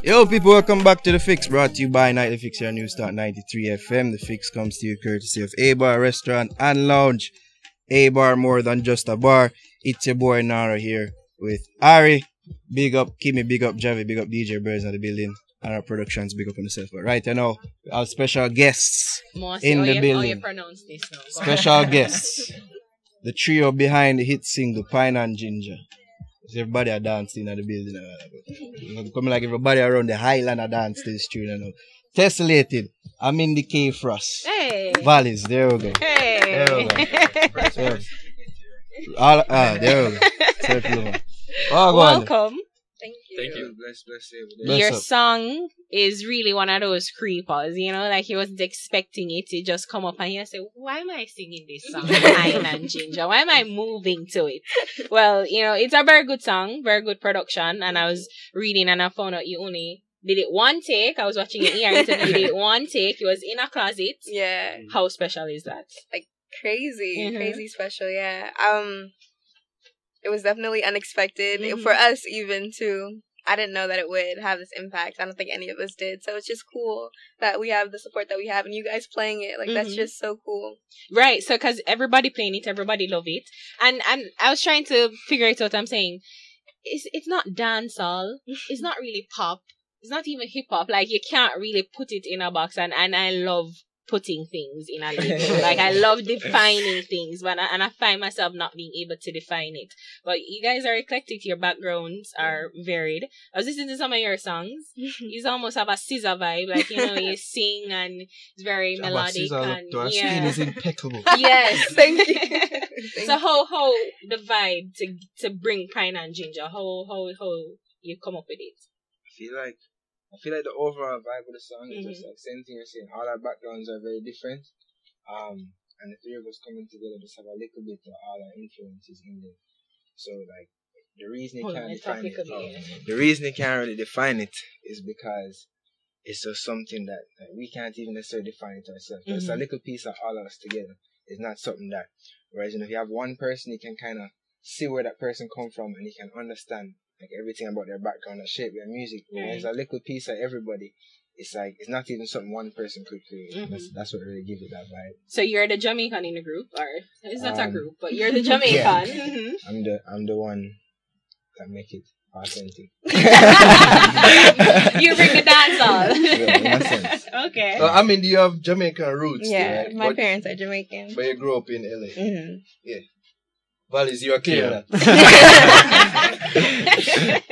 Yo, people, welcome back to The Fix, brought to you by Nightly Fix, your new start 93 FM. The Fix comes to you courtesy of A-Bar Restaurant and Lounge. A-Bar, more than just a bar. It's your boy Nara here with Ari. Big up Kimmy, big up Javi, big up DJ Birds in the building. And our productions, big up on yourself. But right, you know, we have special guests in the building. How you pronounce this now? Special guests. The trio behind the hit single, Pine and Ginger. So everybody are dancing in the building. Coming like everybody around the Highland are dancing to this tune. You know. Tessellated, Amindi K for us. Hey. Valleyz, there we go. Hey. There we go. There we go. Oh, Welcome. Thank you. Bless Your up. song is really one of those creepers, you know, like he wasn't expecting it to just come up and you say, why am I singing this song, Pine and Ginger? Why am I moving to it? Well, you know, it's a very good song, very good production, and I was reading and I found out you only did it one take. I was watching an ER interview, you did it one take. It was in a closet. Yeah. How special is that? Like crazy, Mhm. crazy special, yeah. It was definitely unexpected Mhm. for us even too. I didn't know that it would have this impact. I don't think any of us did. So it's just cool that we have the support that we have and you guys playing it. Like that's Mhm. just so cool. Right, so because everybody playing it, everybody love it. And I was trying to figure it out. I'm saying, it's not dancehall. It's not really pop. It's not even hip hop. Like, you can't really put it in a box. And I love putting things in a label. Like, I love defining things, but I find myself not being able to define it. But you guys are eclectic. Your backgrounds are varied. I was listening to some of your songs. You almost have a scissor vibe. Like, you know, you sing and it's very melodic. And, Our skin is impeccable. Yes. Thank you. So how the vibe to bring Pine and Ginger? How you come up with it? I feel like the overall vibe of the song is Mhm. just like same thing you're saying. All our backgrounds are very different. And the three of us coming together just have a little bit of all our influences in there. So like the reason you can't define it, the reason you can't really define it is because it's just something that we can't even necessarily define it ourselves. It's a little piece of all of us together. It's not something that, whereas if you have one person, you can kind of see where that person come from and you can understand like everything about their background and shape their music. Right. There's a little piece of everybody. It's like it's not even something one person could create. That's what really gives it that vibe. So you're the Jamaican in the group, or it's not a Um, group, but you're the Jamaican. yeah. Mhm. I'm the one that make it authentic. You bring the dance on. Yeah, in a sense. Okay. I mean, do you have Jamaican roots? Yeah, too, my right? parents are Jamaican. But you grew up in LA. Mm-hmm. Valleyz, you are clear Yeah. of that.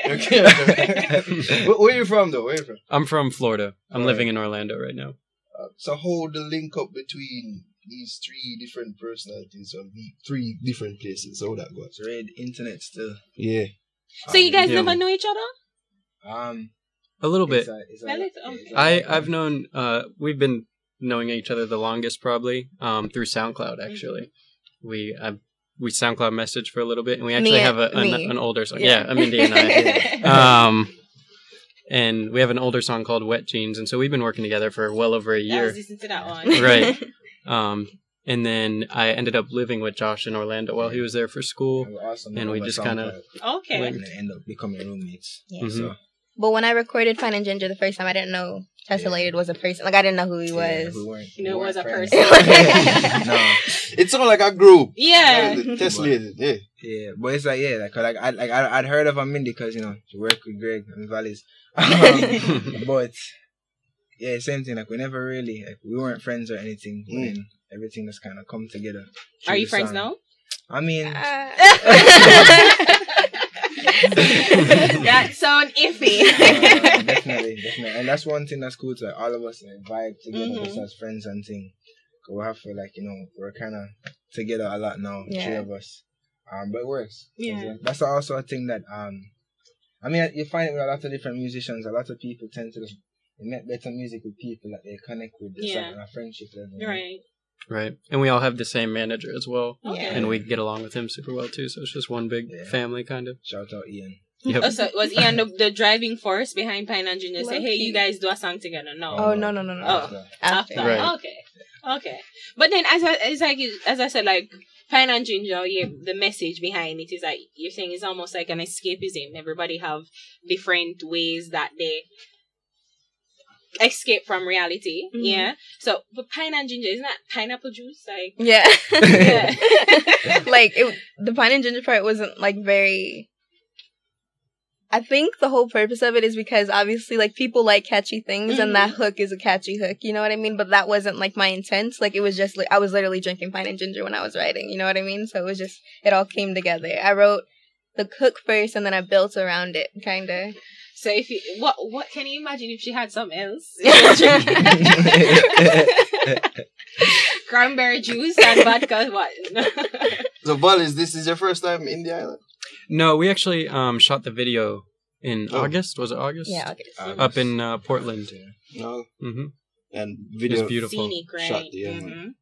You're clear of that. Where are you from, though? Where are you from? I'm from Florida. I'm Alright. living in Orlando right now. So how the link up between these three different personalities from the three different places? How that goes? It's really internet still. Yeah. So you guys Yeah. never know each other? A little bit. It's Okay. I've known, we've been knowing each other the longest probably, through SoundCloud actually. We SoundCloud messaged for a little bit and we actually have an older song. Yeah, Amindi and I. And we have an older song called Wet Jeans, and so we've been working together for well over a I year. was listening to that one. Right. And then I ended up living with Josh in Orlando while he was there for school. And we just kinda- Okay. and end up becoming roommates. Yeah. Mhm. So But when I recorded Pine and Ginger the first time, I didn't know Tessellated was a person. Like I didn't know who he was. we weren't. You know, we it was a weren't person. friends. No. It's all like a group. Yeah. Tessellated, yeah. Yeah, but it's I'd heard of Amindi because she worked with Greg and Valleyz. But yeah, same thing. Like we never really we weren't friends or anything. And everything just kind of come together. Are you friends now? I mean, That sound iffy. definitely, and that's one thing that's cool. To like all of us vibe together just as friends and thing. 'Cause we have to we're kind of together a lot now, Yeah. three of us. But it works. Yeah. That's also a thing that I mean, you find it with a lot of different musicians. A lot of people tend to just make better music with people that they connect with, just like on a friendship level. Right. Right. And we all have the same manager as well. Okay. And we get along with him super well too. So it's just one big family kind of. Shout out Ian. Yep. Oh, so was Ian the driving force behind Pine and Ginger? Say, hey, you guys do a song together. No. Oh no. Oh. After. After. Right. Okay. But then, as I said, like Pine and Ginger, the message behind it is like you're saying it's almost like an escapism. Everybody have different ways that they escape from reality. Yeah. So, but pine and ginger, isn't that pineapple juice? Like, yeah. yeah. Like the pine and ginger part wasn't like very. I think the whole purpose of it is because obviously like people like catchy things and that hook is a catchy hook, you know what I mean? But that wasn't like my intent. Like it was just like I was literally drinking pine and ginger when I was writing, you know what I mean? So it was just it all came together. I wrote the hook first and then I built around it, kinda. So if you what can you imagine if she had something else? Cranberry juice and vodka, what? So Valleyz, this is your first time in the island? No, we actually shot the video in August. Was it August? Yeah, August. Up in Portland. No. Mm-hmm. And video It's beautiful. Scenic, right? shot,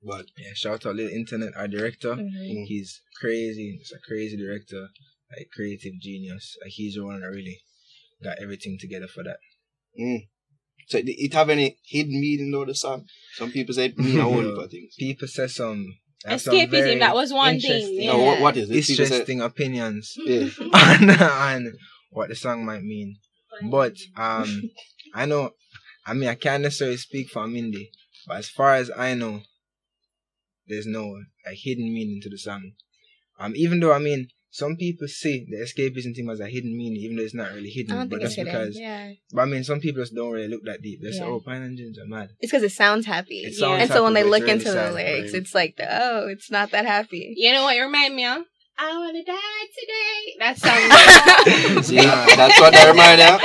But Yeah, shout out Little Internet, our director. Mm-hmm. He's crazy. He's a crazy director, like creative genius. Like he's the one that really got everything together for that. So it have any hidden meaning though, the song? Some people say mean a whole heap of things. People say some Escapism, that was one thing. Yeah. No, what is it? People say, interesting opinions yeah. on what the song might mean. But I know, I mean, I can't necessarily speak for Amindi, but as far as I know, there's no like hidden meaning to the song. Even though I mean, some people see the escapism thing as a hidden meaning, even though it's not really hidden. I don't But think it's that's hidden. because, Yeah. but I mean, some people just don't really look that deep. They say, Yeah. "Oh, pine and ginger, mad." It's because it sounds happy. It sounds and so when happy, they but it's look really into the sad, lyrics, right? it's like, oh, it's not that happy. You know what it remind me of? I wanna die today. That song. See, that's what I remind you.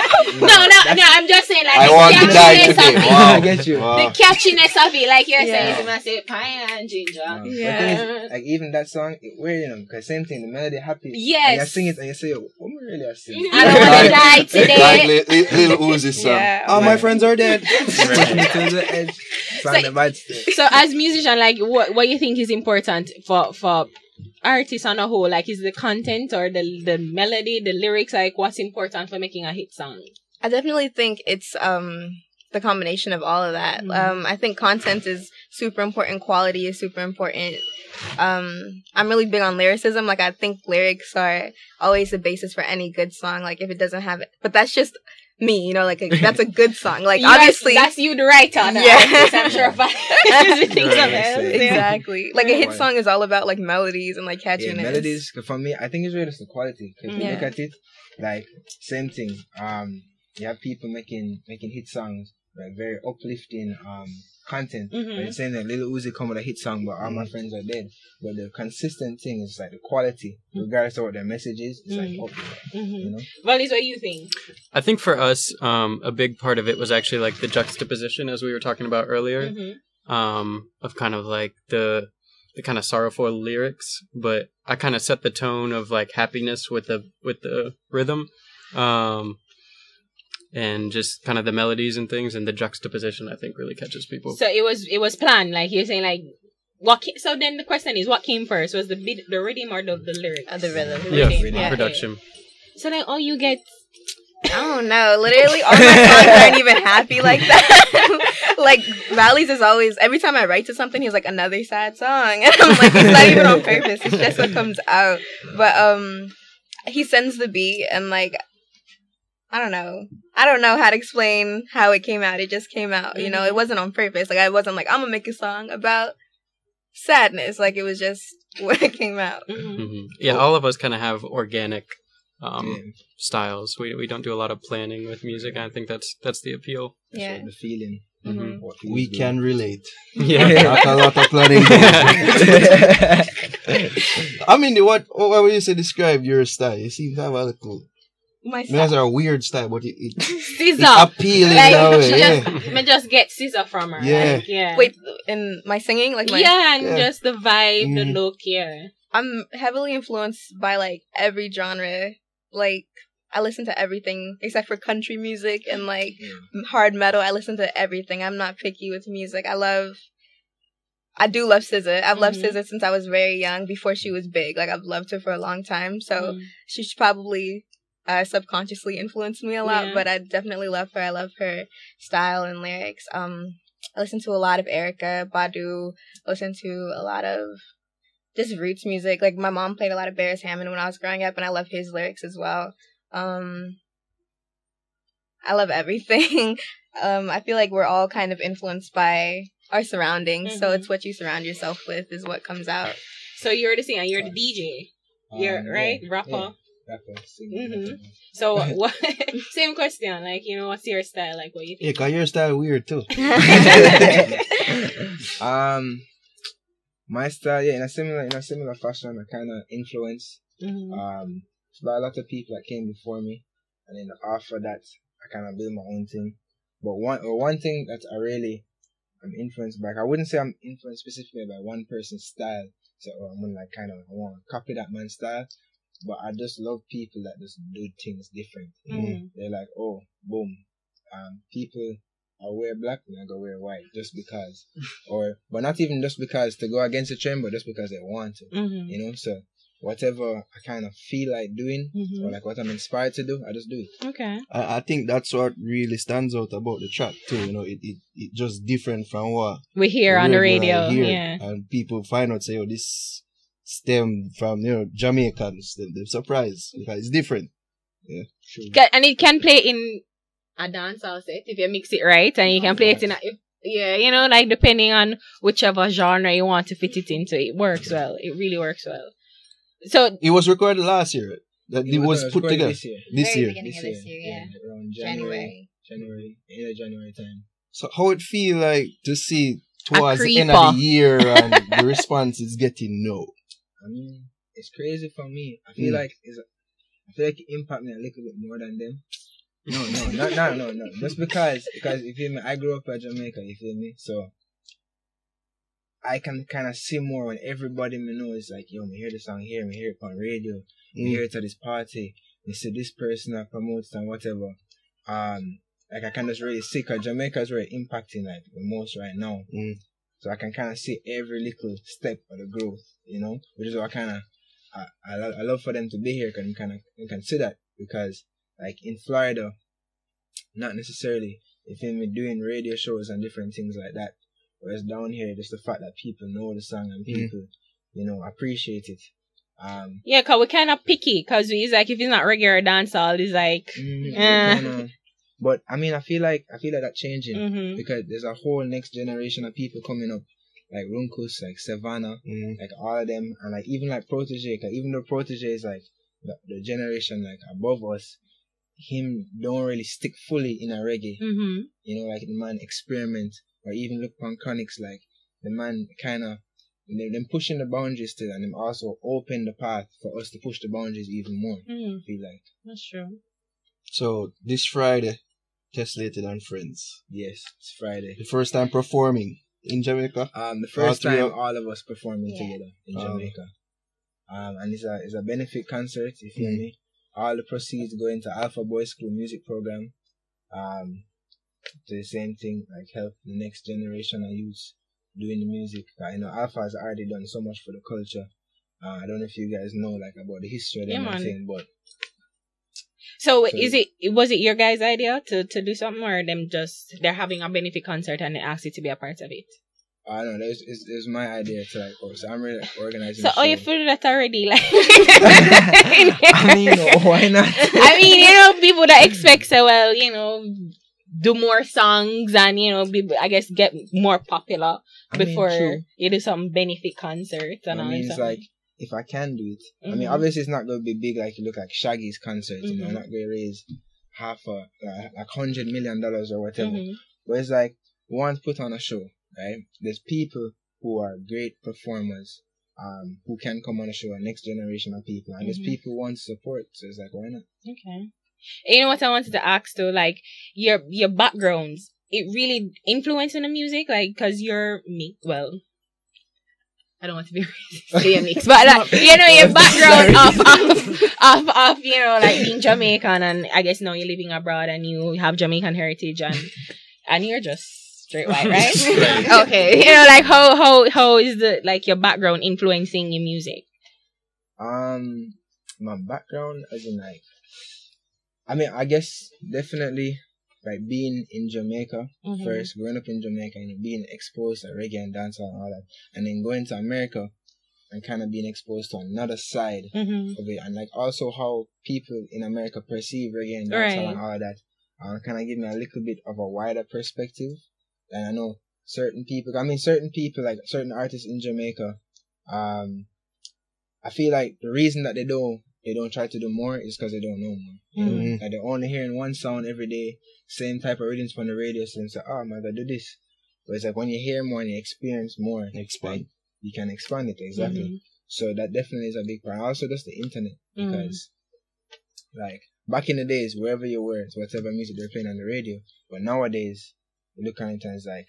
No, I'm just saying like I the want to die catchiness today. of it. Wow. I get you. Wow. The catchiness of it, like you're Yeah. saying, you must say pine and ginger. The thing Yeah. is, like even that song, it weird, you know, because same thing, the melody happy. Yes. And you sing it and you say, "What am I really singing?" I don't wanna die today. Like Lil Uzi's song. Yeah. All my friends are dead. Pushing it to the edge. Song the bad stuff. So as musician, like what you think is important for artists on a whole? Like is the content or the melody, the lyrics, like what's important for making a hit song? I definitely think it's the combination of all of that. I think content is super important. Quality is super important. I'm really big on lyricism. Like I think lyrics are always the basis for any good song. Like if it doesn't have it, but that's just me, you know. Like that's a good song. Like obviously, that's you, the writer. Yeah. I'm sure if I think something else. Exactly. Like a hit song is all about like melodies and like catchiness. Yeah, melodies. 'Cause for me, I think it's really just the quality. Because if you Yeah. look at it, like same thing. You have people making hit songs, like very uplifting content. But it's saying that Lil Uzi come with a hit song, but all my friends are dead. But the consistent thing is like the quality, regardless of what their message is. It's like up there, you know. Valleyz, what do you think? I think for us, a big part of it was actually like the juxtaposition, as we were talking about earlier, of kind of like the kind of sorrowful lyrics, but I kind of set the tone of like happiness with the rhythm, and just kind of the melodies and things, and the juxtaposition I think really catches people. So it was planned, like you're saying, like so then the question is, what came first? Was the rhythm or the lyrics? The rhythm. Yeah, production. So then all you get. I don't know. Literally, all my songs aren't even happy like that. Like Valleyz is always, every time I write to something, he's like another sad song, and I'm like, it's not even on purpose. It's just what comes out. But he sends the beat, and like, I don't know how to explain how it came out. It just came out. You know, it wasn't on purpose. Like I wasn't like, I'm gonna make a song about sadness. Like it was just what it came out. Yeah, all of us kind of have organic styles. We don't do a lot of planning with music. I think that's the appeal. Yeah, The feeling. What feels We good. can relate. Yeah. Not a lot of planning. I mean, what would you say describe your style? You seem to have a little. my It has a weird style, but it's Scissor. appealing in a way. Just get scissor from her. Yeah. Like, yeah. Wait, in my singing, like my Just the vibe, the look, yeah. I'm heavily influenced by like every genre. Like I listen to everything except for country music and like hard metal. I listen to everything. I'm not picky with music. I do love SZA. I've loved SZA since I was very young, before she was big. Like I've loved her for a long time. So she's probably subconsciously influenced me a lot. Yeah. But I definitely love her. I love her style and lyrics. I listen to a lot of Erykah Badu. I listen to a lot of just roots music. Like my mom played a lot of Beres Hammond when I was growing up, and I love his lyrics as well. I I love everything. I feel like we're all kind of influenced by our surroundings. So it's what you surround yourself with is what comes out. So you're the singer, you're the DJ. You're right? Rapper. Yeah. Rapper, singer. So what same question, like, you know, what's your style? Like what you think? Yeah, cause your style weird too. My style, in a similar fashion, I kinda influence by a lot of people that came before me, and then after that I kinda build my own thing. But one thing that I'm influenced by, I wouldn't say I'm influenced specifically by one person's style. So I'm gonna I want to copy that man's style. But I just love people that just do things different. They're like, oh, boom. People are wear black, and I go wear white just because. But not even just because to go against the trend, but just because they want to. You know, so whatever I kind of feel like doing, or like what I'm inspired to do, I just do it. Okay. I think that's what really stands out about the track too. You know, it just different from what we hear on the radio. Yeah. And people find out, say, oh, this stem from, you know, Jamaicans. They're surprised because it's different. Yeah, sure. And it can play in a dancehall set if you mix it right, and you can play it in you know, like depending on whichever genre you want to fit it into, it works well. It really works well. So it was recorded last year. That it was put together this year. This year. Beginning of this year, around January, January time. So how it feel like to see towards the end of the year and the response is getting no? I mean, it's crazy for me. I feel like it impact me a little bit more than them. No. Just because you feel me, I grew up in Jamaica, you feel me? So I can kind of see more when everybody me know is like, yo, me hear the song here, me hear it on radio, me hear it at this party, me see this person that promotes and whatever. Like I can just really see, because Jamaica is really impacting like the most right now. So I can kind of see every little step of the growth, you know, which is what I love for them to be here, because you can see that, because like in Florida, not necessarily, you feel me, doing radio shows and different things like that. Whereas down here, just the fact that people know the song and people, you know, appreciate it. Yeah, because we're kind of picky, because it's like, if it's not regular dancehall, it's like, But I mean, I feel like that changing, because there's a whole next generation of people coming up, like Runkus, like Savannah, like all of them, and like even like Protege, cause even though Protege is like the generation like above us, him don't really stick fully in a reggae. You know, like the man experiment, or even look on Chronics, like the man kind of them pushing the boundaries still, and them also open the path for us to push the boundaries even more. I feel like that's true. So this Friday, Tessellated and Friends. Yes, it's Friday. The first time performing in Jamaica. The first time all of us performing together in Jamaica. And it's a benefit concert. You feel me? All the proceeds go into Alpha Boy School music program. To the same thing, like help the next generation of youth doing the music. I know Alpha has already done so much for the culture. I don't know if you guys know like about the history of them and thing, but. So was it your guys' idea to do something, or they're having a benefit concert and they asked you to be a part of it? No, it's my idea to like so I'm really organizing. So you feel that already, like I mean, why not? I mean, you know, people that expect you know, do more songs and, you know, I guess get more popular before you do some benefit concerts and all that. It's like, if I can do it, I mean, obviously it's not going to be big like you look at Shaggy's concert, you know, I'm not going to raise like $100 million or whatever. But it's like, we want to put on a show, right? There's people who are great performers, who can come on a show, a next generation of people, and there's people who want to support, so it's like, why not? Okay. You know what I wanted to ask though, like your backgrounds, it really influencing the music, like, because you're I don't want to be racist, mix, but like, you know, your background of you know, like being Jamaican, and I guess now you're living abroad and you have Jamaican heritage, and you're just straight white, right? Okay, you know, like how is the like your background influencing your music? My background as in like, I mean, I guess definitely like being in Jamaica first, growing up in Jamaica and being exposed to reggae and dancehall and all that, and then going to America and kind of being exposed to another side of it, and like also how people in America perceive reggae and dancehall and all that. kind of give me a little bit of a wider perspective. And I know certain people, like certain artists in Jamaica, I feel like the reason that they don't try to do more is because they don't know more. You know? Like they're only hearing one sound every day, same type of rhythms from the radio, so they say, oh, man, I gotta do this. But it's like when you hear more and you experience more, like, you can expand it, exactly. So that definitely is a big part. Also, just the internet, because like back in the days, wherever you were, it's whatever music they're playing on the radio. But nowadays, you look at it and it's like,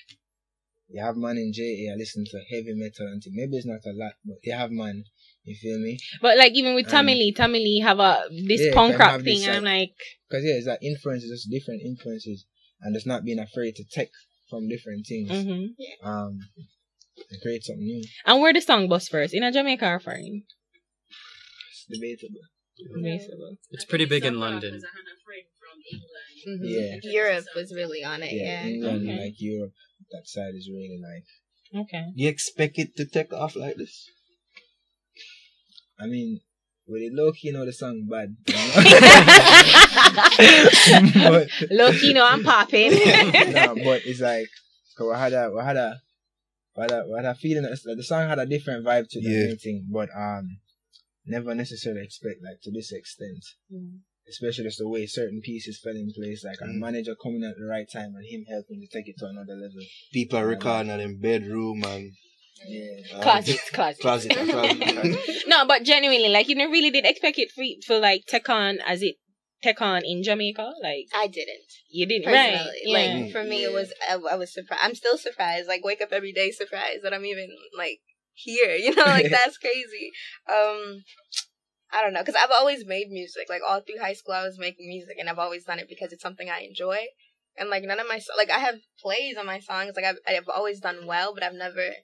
you have man in JA listen to heavy metal and maybe it's not a lot, but you have man, you feel me? But like even with Tommy Lee have this punk rock thing, and I'm like, because it's like influences, just different influences, and just not being afraid to take from different things, and create something new. And where the song bust first, in a Jamaica or foreign? It's debatable. It's pretty big in London. Yeah, Europe was really on it. Yeah, England, like Europe, that side is really like. Okay. You expect it to take off like this? I mean, with it low key, the song bad. But, low key, I'm popping. But it's like, cause I had a feeling that the song had a different vibe to the main thing, but never necessarily expect like to this extent. Especially just the way certain pieces fell in place, like a manager coming at the right time and him helping to take it to another level. People are recording in them bedroom and closet. No, but genuinely, like you really did expect it for like take on in Jamaica. Like I didn't. You didn't, personally. right? Yeah. Like for me, it was I was surprised. I'm still surprised. Like wake up every day surprised that I'm even like here. Like that's crazy. I don't know, because I've always made music. Like, all through high school, I was making music, and I've always done it because it's something I enjoy. And, like, none of my... Like, I have plays on my songs. Like, I've always done well, but I've never...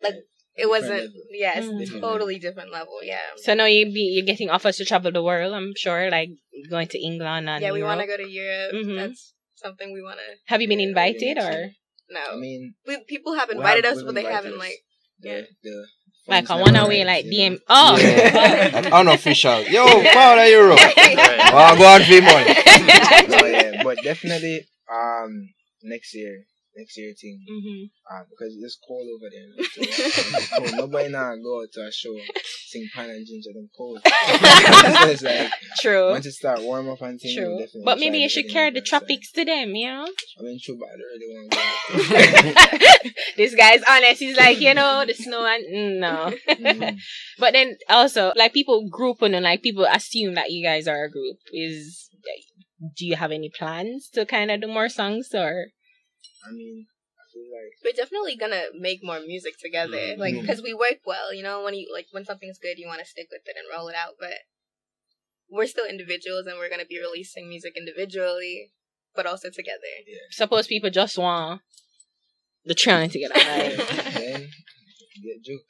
Like, it wasn't... Yeah, it's totally different level, yeah. So now you're getting offers to travel the world, I'm sure, like, going to England and yeah, we Europe. want to go to Europe. That's something we want to... Have you been invited, or...? No. I mean... People have invited us, but they haven't, like... Yeah. Like on one away, like DM. Oh, unofficial. Yo, power Europe. Go on, free money. But definitely, next year thing. Because it's cold over there. So it's cold. Nobody now go to a show, sing Pine and Ginger, them cold. So it's like, true. Once it start warm up and things, true. But maybe you should carry the tropics to them, I mean, true, but I don't really want to go. This guy's honest. He's like, the snow and no. But then also, like people group and like people assume that you guys are a group. Do you have any plans to kind of do more songs, or? I mean, I feel like we're definitely gonna make more music together, like because we work well. When something's good, you want to stick with it and roll it out. But we're still individuals, and we're gonna be releasing music individually, but also together. Yeah. Suppose people just want the trying together, right? Then get juke.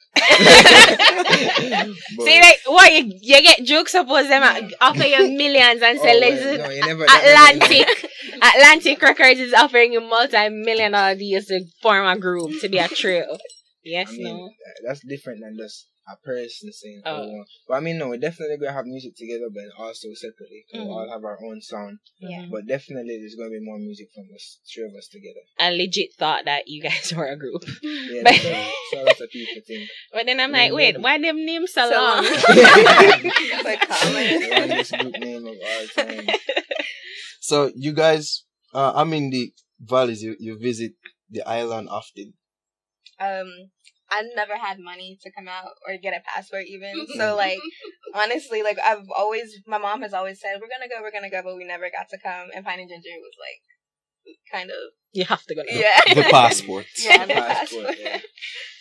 See, like, what you get juke? Suppose them offer you millions and say, Atlantic Records is offering you multi-million-dollar deals to form a group to be a trio. Yes, no. That's different than just a person saying, but I mean, no, we're definitely going to have music together, but also separately. We all have our own sound. Yeah. But definitely there's going to be more music from us, three of us together. I legit thought that you guys were a group. Yeah, so lots of people think. But then I'm like, wait, why them names so long? It's like common. The longest group name of all time. So you guys, I'm in the Valleyz. You visit the island often. I've never had money to come out or get a passport even. So, like, honestly, like, my mom has always said, we're gonna go, but we never got to come. And Pine and Ginger was, like, kind of... You have to go. Yeah. The passport. Yeah, the passport. Yeah.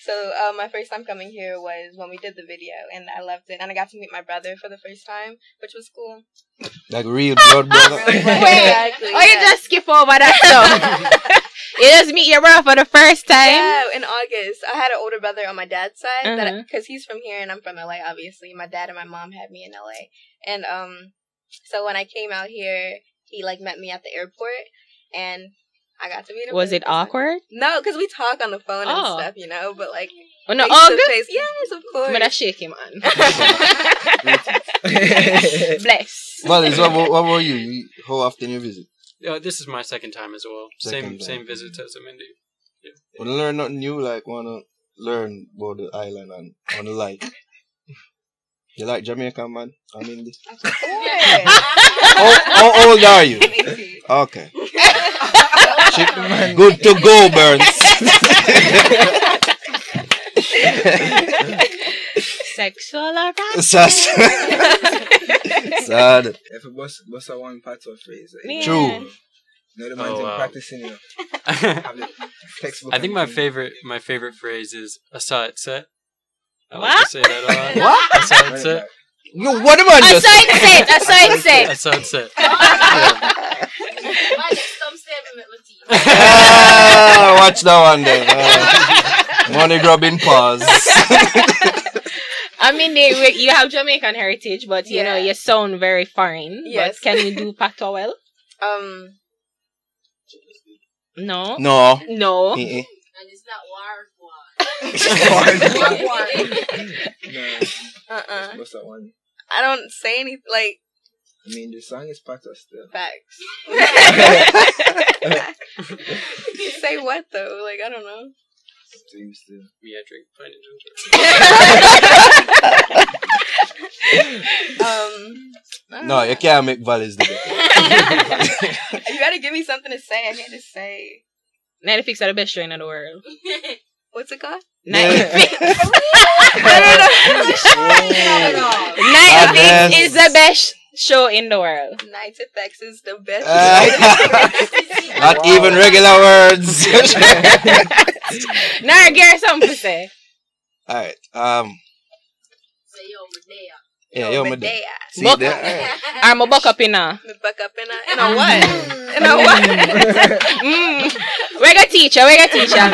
So, my first time coming here was when we did the video, and I loved it. And I got to meet my brother for the first time, which was cool. Like real blood brother? Exactly. Or you just skip over that stuff. You just meet your brother for the first time? Yeah, in August. I had an older brother on my dad's side, because he's from here and I'm from LA, obviously. My dad and my mom had me in LA. And so when I came out here, he, like, met me at the airport, and I got to meet him. Was it awkward? No, because we talk on the phone and stuff, but, like... Oh, no, yes, of course. But I shake him on. Bless. Valleyz, what about you? How often you visit? This is my second time as well. Same visits as Amindi. Yeah. Wanna learn nothing new? Like wanna learn about the island and wanna like. You like Jamaica, man? I mean, how old are you? Okay. Good to go, Burns. Sexual harassment. Sad. If a boss a one part of phrase. True. No, the man's practicing you. I think my favorite phrase is "I saw it set." I like What? to say that a lot. What? I saw it set. Yo, what am I just? I saw it set. I saw it set. Watch that one then. Money grubbing pause. I mean, you have Jamaican heritage, but you know you sound very foreign. Yes. But can you do patois well? No. No. Eh-eh. And it's not What's that one? I don't say anything like I mean, the song is part of still. facts. You say what though? Like I don't know. Still. Me, I drink pine and ginger. No, you can't make Valleyz do that. You gotta give me something to say. I can't just say. 96 are the best show in the world. What's it called? 96 Yes. is the best show in the world. Night Effects is the best. Not even regular words. Now, get something to say. Alright. Say yo, we're there. Yeah, yo, my day. See Buck- there? Alright. I'm a buck up in a. Me buck up in a what? In a what? We're gonna teach you. I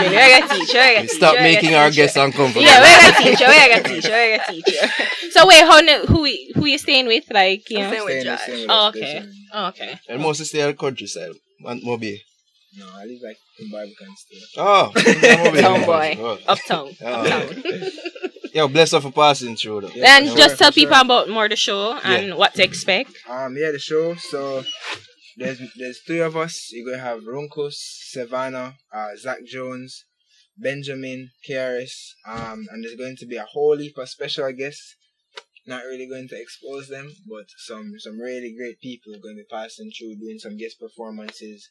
mean, we're gonna teach you. Stop making our guests uncomfortable. Yeah, we're gonna teach you. So wait, who you staying with? Like, you I'm know. staying with Josh. Oh, okay. Oh, okay. And mostly stay at the countryside. Want Mobile. No, I live like in Barbican still. Oh. Tomboy. Oh. Uptown. Oh. Yo, bless her for passing through though. Yeah, And for just sure, tell for people sure. about more the show and what to expect. The show. So there's three of us. You're gonna have Runkus, Savannah, Zach Jones, Benjamin, KRS, and there's going to be a whole heap of special guests. Not really going to expose them, but some really great people are going to be passing through, doing some guest performances.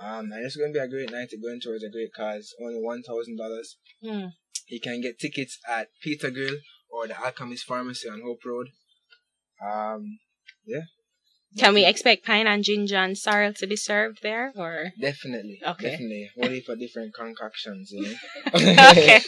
And it's going to be a great night. Going towards a great cause. Only $1,000. You can get tickets at Peter Grill or the Alchemist Pharmacy on Hope Road. Yeah. Can we expect pine and ginger and sorrel to be served there, or? Definitely. Okay. Definitely. Whole heap of different concoctions, you know. Okay.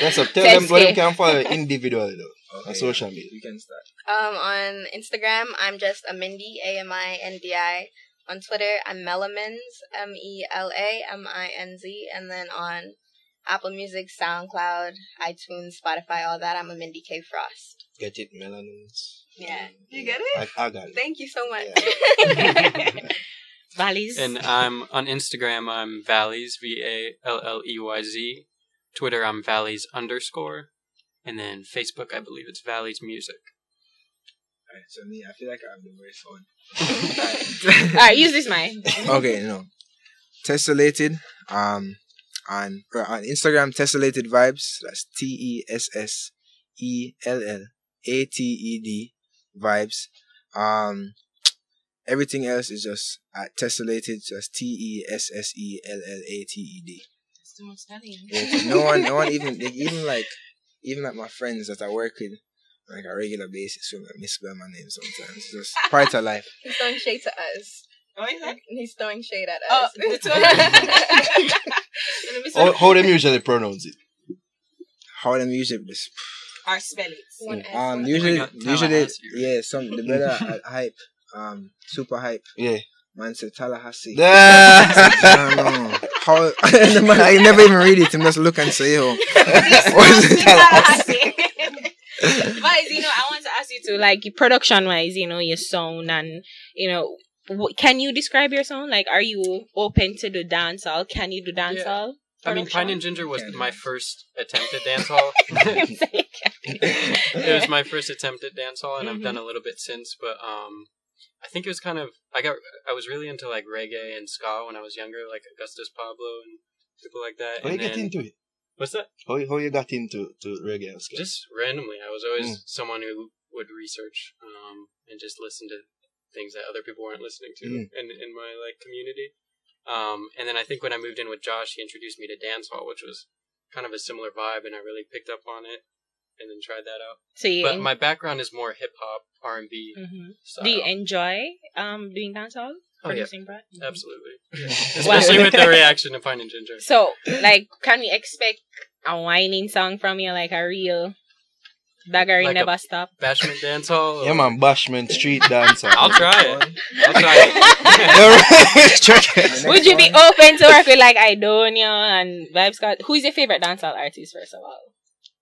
That's up. Tell them where they can follow individually though. Okay, On social media. You can start. On Instagram, I'm just Amindi, AMINDI. On Twitter, I'm Melamins, MELAMINZ. And then on Apple Music, SoundCloud, iTunes, Spotify, all that, I'm Amindi K Frost. Get it, melanins. Yeah. You get it? I got it. Thank you so much. Valleyz. And I'm on Instagram. I'm Valleyz, VALLEYZ. Twitter, I'm Valleyz_. And then Facebook, I believe it's Valleyz Music. Alright, so me, I feel like I have the voice on. Alright, use this mic. Okay, no. Tessellated. On Instagram, Tessellated Vibes. That's TESSELLATED Vibes. Everything else is just at Tessellated, just TESSELLATED. That's too much studying. Yeah, no one even like my friends that I work with like a regular basis will misspell my name sometimes. It's just part of life. He's throwing shade to us. What is that? He's throwing shade at Oh, us. How them usually pronounce it? How them usually this Or spell it. usually Tallahassee, right? yeah, some the better at hype. Super hype. Yeah. Man said Tallahassee. Nah. I don't know. How the man, I never even read it. I just look and say, "Oh, what is Tallahassee?" Valleyz, I want to ask you to, like, production-wise, your sound and, can you describe your sound? Like, are you open to do dancehall? Can you do dancehall? I mean, Pine and Ginger was my first attempt at dancehall. It was my first attempt at dancehall, and I've done a little bit since. But I think it was kind of I was really into like reggae and ska when I was younger, like Augustus Pablo and people like that. How you get into it? What's that? How you got into reggae and ska? Just randomly. I was always someone who would research and just listen to things that other people weren't listening to in my like community. And then I think when I moved in with Josh, he introduced me to dancehall, which was kind of a similar vibe, and I really picked up on it and then tried that out. But my background is more hip hop, R&B style. Do you enjoy doing dancehall? Oh yeah, absolutely. Especially with the reaction to Pine and Ginger. So, like, can we expect a whining song from you, like a real Daggery like Never Stop? Bashment dancehall? Yeah, man, Bashment street dancehall. I'll try it. Would you be open to work with like Idonia and Vybz Scott? Who is your favorite dancehall artist, first of all?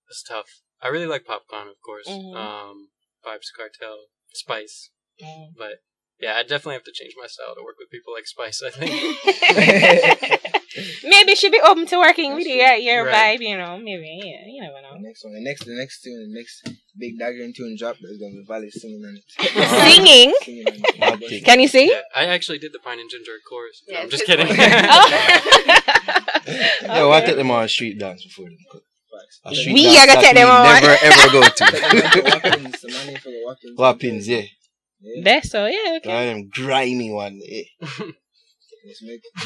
It's tough. I really like Popcorn, of course. Vybz Cartel, Spice. But yeah, I definitely have to change my style to work with people like Spice, I think. Maybe you should be open to working with your vibe, you know. Maybe, yeah, you never know. The next one, the next tune, the next big daggering tune drop, there's going to be Valleyz singing on it. Singing? On it. Can you sing? Yeah, I actually did the Pine and Ginger chorus. No, I'm just kidding. Yo, I take them on a street dance before them cook. We are going to take them on. Never ever go to. Wappings, Wappings, yeah. That's so, yeah, okay. I am grimy one, eh.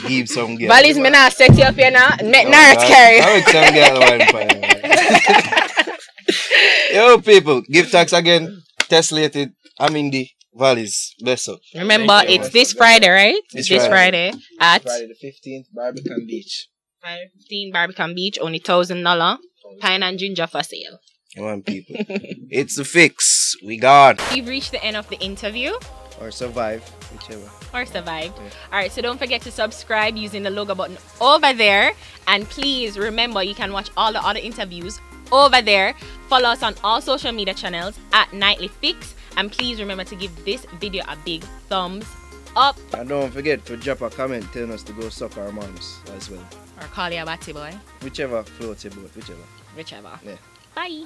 Give some girl. Valleyz, me not set you up here now. Nurse carry. I make some girl one. Yo, people, give thanks again. Tessellated, Amindi, Valleyz, bless up. Remember, it's this Friday, right? This Friday at Friday the 15th, Barbican Beach. Friday 15th, Barbican Beach, only $1,000. Pine and Ginger for sale. Come on, people. It's the fix. We gone. We've reached the end of the interview. Or survive, whichever. Or survived. Yeah. Alright, so don't forget to subscribe using the logo button over there. And please remember, you can watch all the other interviews over there. Follow us on all social media channels at Nightly Fix. And please remember to give this video a big thumbs up. And don't forget to drop a comment telling us to go suck our moms as well. Or call you a batty boy. Whichever floats your boat, whichever. Whichever. Yeah. Bye.